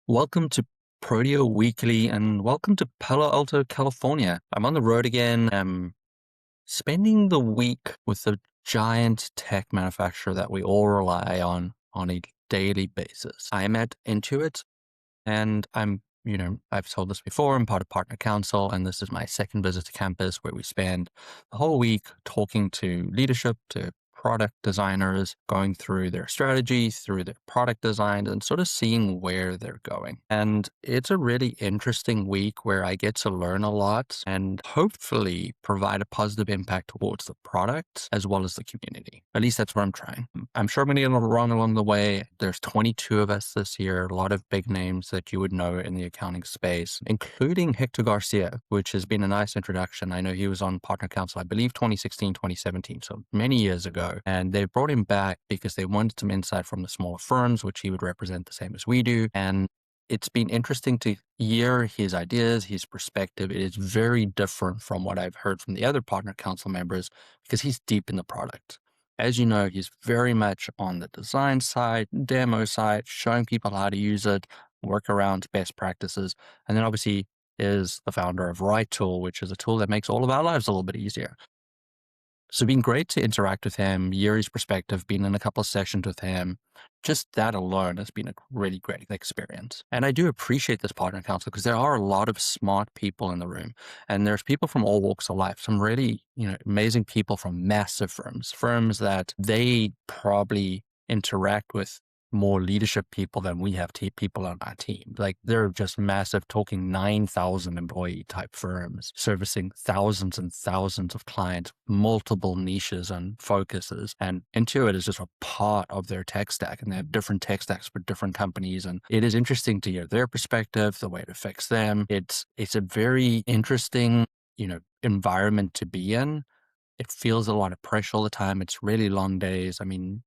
Welcome to Prodeo Weekly and welcome to Palo Alto, California. I'm on the road again. I'm spending the week with a giant tech manufacturer that we all rely on a daily basis. I'm at Intuit and I've told this before, I'm part of Partner Council, and this is my second visit to campus where we spend the whole week talking to leadership, to product designers, going through their strategy, through their product designs, and sort of seeing where they're going. And it's a really interesting week where I get to learn a lot and hopefully provide a positive impact towards the product as well as the community. At least that's what I'm trying. I'm sure I'm going to get a little wrong along the way. There's 22 of us this year, a lot of big names that you would know in the accounting space, including Hector Garcia, which has been a nice introduction. I know he was on Partner Council, I believe 2016, 2017, so many years ago. And they brought him back because they wanted some insight from the smaller firms, which he would represent the same as we do. And it's been interesting to hear his ideas, his perspective. It is very different from what I've heard from the other Partner Council members because he's deep in the product. As you know, he's very much on the design side, demo side, showing people how to use it, workarounds, best practices. And then obviously is the founder of Right Tool, which is a tool that makes all of our lives a little bit easier. So it's been great to interact with him, hear his perspective, been in a couple of sessions with him. Just that alone has been a really great experience. And I do appreciate this partner council because there are a lot of smart people in the room. And there's people from all walks of life, some really, amazing people from massive firms that they probably interact with more leadership people than we have people on our team. Like they're just massive, talking 9,000 employee type firms, servicing thousands and thousands of clients, multiple niches and focuses. And Intuit is just a part of their tech stack, and they have different tech stacks for different companies. And it is interesting to hear their perspective, the way it affects them. It's a very interesting, environment to be in. It feels a lot of pressure all the time. It's really long days. I mean,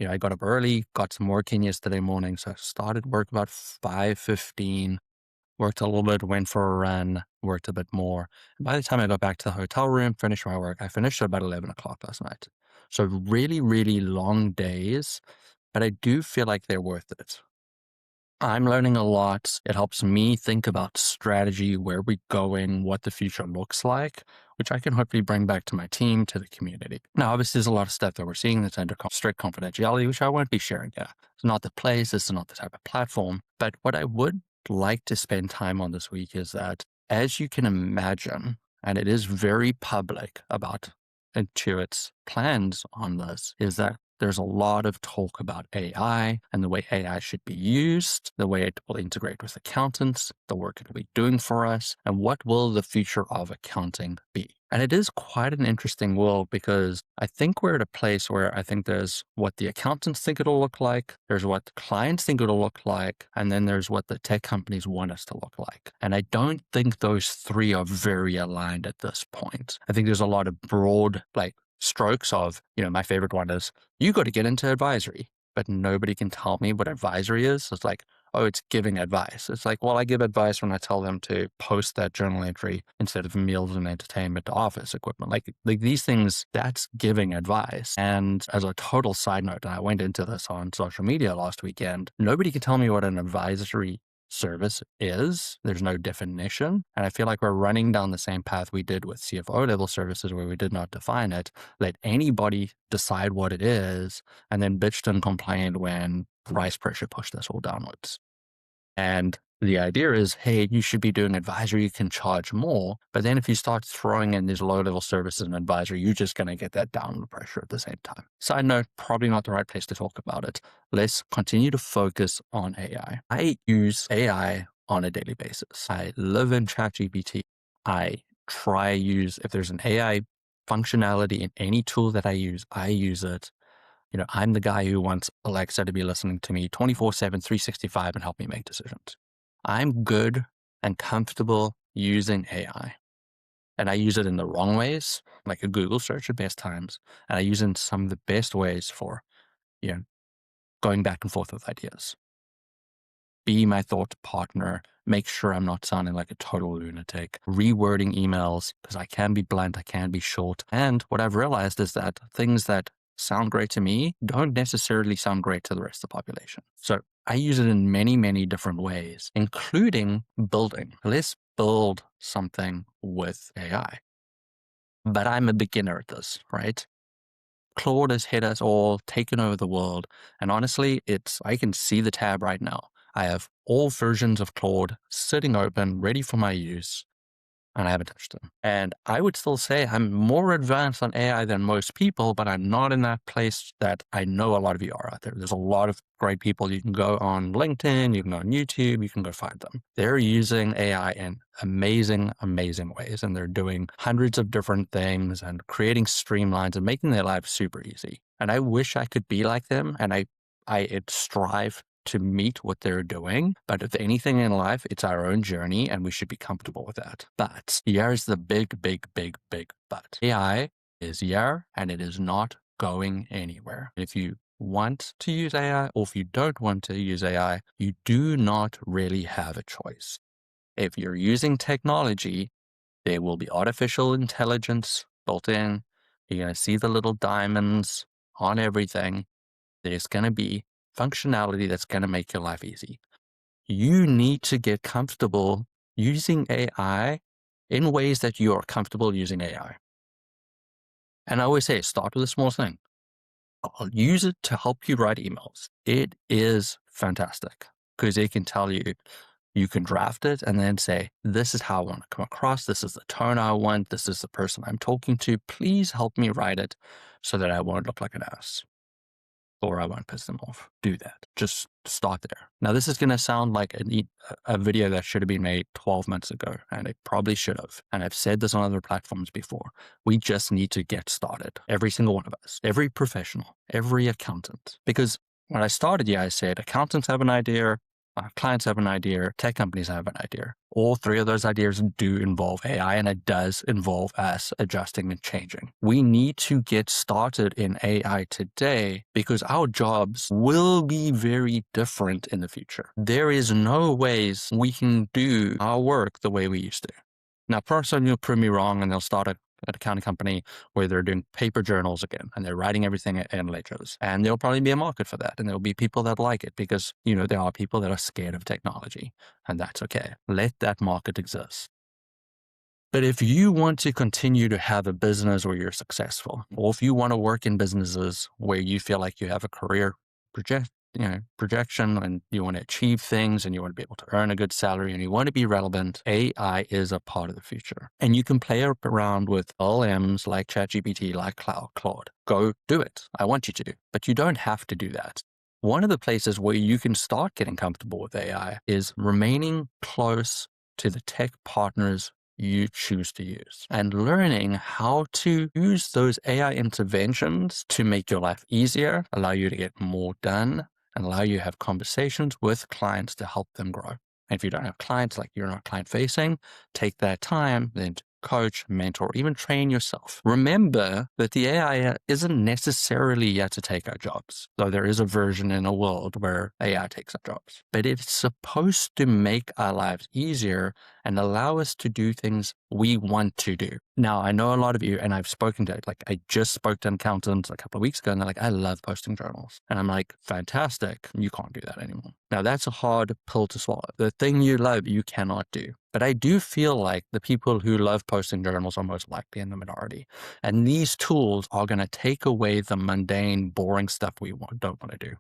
I got up early, got some work in yesterday morning. So I started work about 5:15, worked a little bit, went for a run, worked a bit more. And by the time I got back to the hotel room, finished my work, I finished at about 11 o'clock last night. So really, really long days, but I do feel like they're worth it. I'm learning a lot. It helps me think about strategy, where we're going, what the future looks like, which I can hopefully bring back to my team, to the community. Now, obviously, there's a lot of stuff that we're seeing that's under strict confidentiality, which I won't be sharing here. It's not the place, it's not the type of platform. But what I would like to spend time on this week is that, as you can imagine, and it is very public about Intuit's plans on this, is that there's a lot of talk about AI and the way AI should be used, the way it will integrate with accountants, the work it will be doing for us, and what will the future of accounting be. And it is quite an interesting world because I think we're at a place where I think there's what the accountants think it'll look like, there's what the clients think it'll look like, and then there's what the tech companies want us to look like. And I don't think those three are very aligned at this point. I think there's a lot of broad, strokes of, my favorite one is, you got to get into advisory, but nobody can tell me what advisory is. It's like, oh, it's giving advice. It's like, well, I give advice when I tell them to post that journal entry instead of meals and entertainment to office equipment. Like these things, that's giving advice. And as a total side note, and I went into this on social media last weekend, nobody can tell me what an advisory service is. There's no definition. And I feel like we're running down the same path we did with CFO level services where we did not define it. Let anybody decide what it is, and then bitched and complained when price pressure pushed us all downwards. And the idea is, hey, you should be doing advisory, you can charge more. But then if you start throwing in these low-level services and advisory, you're just going to get that downward pressure at the same time. Side note, probably not the right place to talk about it. Let's continue to focus on AI. I use AI on a daily basis. I live in ChatGPT. I try use, if there's an AI functionality in any tool that I use it. I'm the guy who wants Alexa to be listening to me 24/7, 365 and help me make decisions. I'm good and comfortable using AI. And I use it in the wrong ways, like a Google search at best times. And I use it in some of the best ways for, going back and forth with ideas. Be my thought partner. Make sure I'm not sounding like a total lunatic. Rewording emails, because I can be blunt, I can be short. And what I've realized is that things that sound great to me don't necessarily sound great to the rest of the population. So I use it in many, many different ways, including building. Let's build something with AI. But I'm a beginner at this, right? Claude has hit us all, taken over the world. And honestly, I can see the tab right now. I have all versions of Claude sitting open, ready for my use, and I haven't touched them. And I would still say I'm more advanced on AI than most people, but I'm not in that place that I know a lot of you are out there. There's a lot of great people. You can go on LinkedIn, you can go on YouTube, you can go find them. They're using AI in amazing, amazing ways, and they're doing hundreds of different things and creating streamlines and making their lives super easy. And I wish I could be like them, and I strive to meet what they're doing. But if anything in life, it's our own journey and we should be comfortable with that. But here's the big, big, big, big but. AI is here and it is not going anywhere. If you want to use AI or if you don't want to use AI, you do not really have a choice. If you're using technology, there will be artificial intelligence built in. You're going to see the little diamonds on everything. There's going to be functionality that's going to make your life easy. You need to get comfortable using AI in ways that you are comfortable using AI. And I always say, start with a small thing. I'll use it to help you write emails. It is fantastic because it can tell you, you can draft it and then say, this is how I want to come across. This is the tone I want. This is the person I'm talking to. Please help me write it so that I won't look like an ass. Or I won't piss them off. Do that. Just start there. Now, this is going to sound like a video that should have been made 12 months ago, and it probably should have. And I've said this on other platforms before. We just need to get started. Every single one of us, every professional, every accountant. Because when I started, I said accountants have an idea, clients have an idea, tech companies have an idea. All three of those ideas do involve AI, and it does involve us adjusting and changing. We need to get started in AI today because our jobs will be very different in the future. There is no ways we can do our work the way we used to. Now, person will prove me wrong and they'll start an accounting company where they're doing paper journals again and they're writing everything in ledgers. And there'll probably be a market for that. And there'll be people that like it because, there are people that are scared of technology, and that's okay. Let that market exist. But if you want to continue to have a business where you're successful, or if you want to work in businesses where you feel like you have a career projection and you want to achieve things and you want to be able to earn a good salary and you want to be relevant, AI is a part of the future. And you can play around with LMs like ChatGPT, like Claude. Go do it. I want you to, but you don't have to do that. One of the places where you can start getting comfortable with AI is remaining close to the tech partners you choose to use and learning how to use those AI interventions to make your life easier, allow you to get more done, and allow you to have conversations with clients to help them grow. And if you don't have clients, like you're not client facing, take that time then to coach, mentor, even train yourself. Remember that the AI isn't necessarily yet to take our jobs, though there is a version in a world where AI takes our jobs. But it's supposed to make our lives easier and allow us to do things we want to do. Now, I know a lot of you, and I've spoken to, I just spoke to an accountant a couple of weeks ago, and they're like, I love posting journals. And I'm like, fantastic. You can't do that anymore. Now, that's a hard pill to swallow. The thing you love, you cannot do. But I do feel like the people who love posting journals are most likely in the minority. And these tools are going to take away the mundane, boring stuff we don't want to do.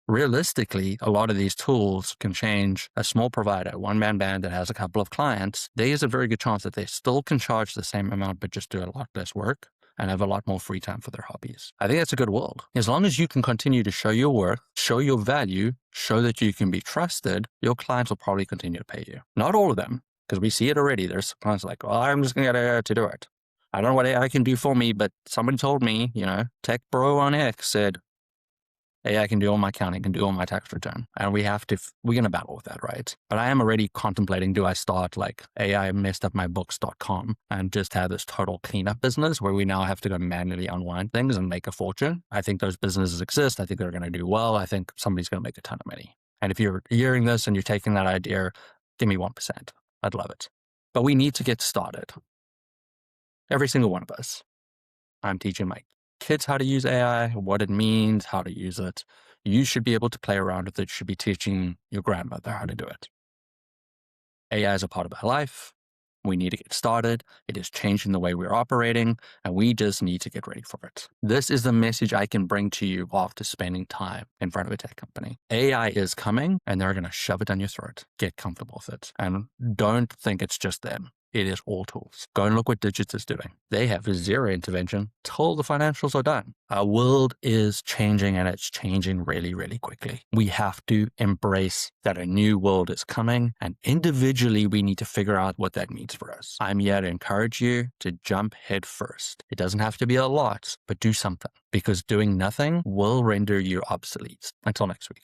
Realistically, a lot of these tools can change a small provider, one-man band that has a couple of clients. There's a very good chance that they still can charge the same amount, but just do a lot less work and have a lot more free time for their hobbies. I think that's a good world. As long as you can continue to show your work, show your value, show that you can be trusted, your clients will probably continue to pay you. Not all of them, because we see it already. There's clients like, well, I'm just going to get AI to do it. I don't know what AI can do for me, but somebody told me, Tech Bro on X said, AI can do all my accounting, can do all my tax return. And we're going to battle with that, right? But I am already contemplating, do I start like AI messed up my books.com and just have this total cleanup business where we now have to go manually unwind things and make a fortune? I think those businesses exist. I think they're going to do well. I think somebody's going to make a ton of money. And if you're hearing this and you're taking that idea, give me 1%. I'd love it. But we need to get started. Every single one of us. I'm teaching Mike. kids how to use AI, what it means, how to use it. You should be able to play around with it. You should be teaching your grandmother how to do it. AI is a part of our life. We need to get started. It is changing the way we're operating, and we just need to get ready for it. This is the message I can bring to you after spending time in front of a tech company. AI is coming, and they're going to shove it down your throat. Get comfortable with it. And don't think it's just them. It is all tools. Go and look what Digits is doing. They have zero intervention till the financials are done. Our world is changing, and it's changing really, really quickly. We have to embrace that a new world is coming, and individually we need to figure out what that means for us. I'm here to encourage you to jump head first. It doesn't have to be a lot, but do something, because doing nothing will render you obsolete. Until next week.